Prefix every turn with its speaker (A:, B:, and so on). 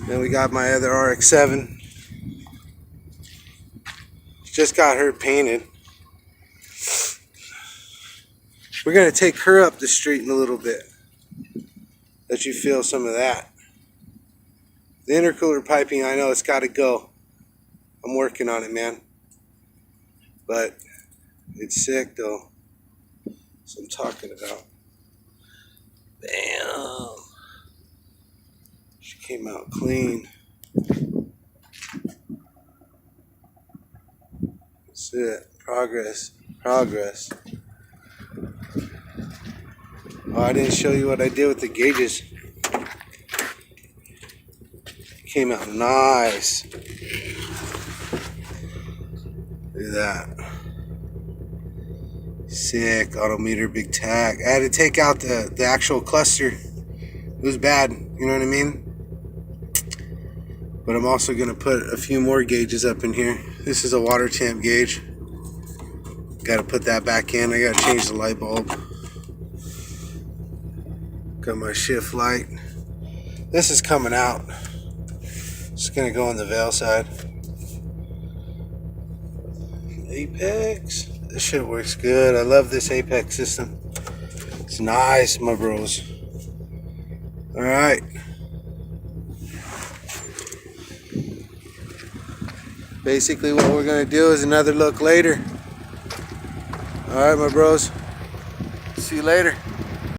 A: Then we got my other RX7. Just got her painted. We're going to take her up the street in a little bit. Let you feel some of that. The intercooler piping, I know it's got to go. I'm working on it, man. But it's sick, though. That's what I'm talking about. Damn. She came out clean. That's it. Progress. Progress. Oh, I didn't show you what I did with the gauges. Came out nice. Look at that. Sick. Autometer, big tag. I had to take out the actual cluster. It was bad. You know what I mean? But I'm also going to put a few more gauges up in here. This is a water temp gauge. Got to put that back in. I got to change the light bulb. Got my shift light. This is coming out. It's going to go on the veil side. Apex. This shit works good. I love this Apex system. It's nice, my bros. Alright. Basically what we're going to do is another look later. Alright, my bros. See you later.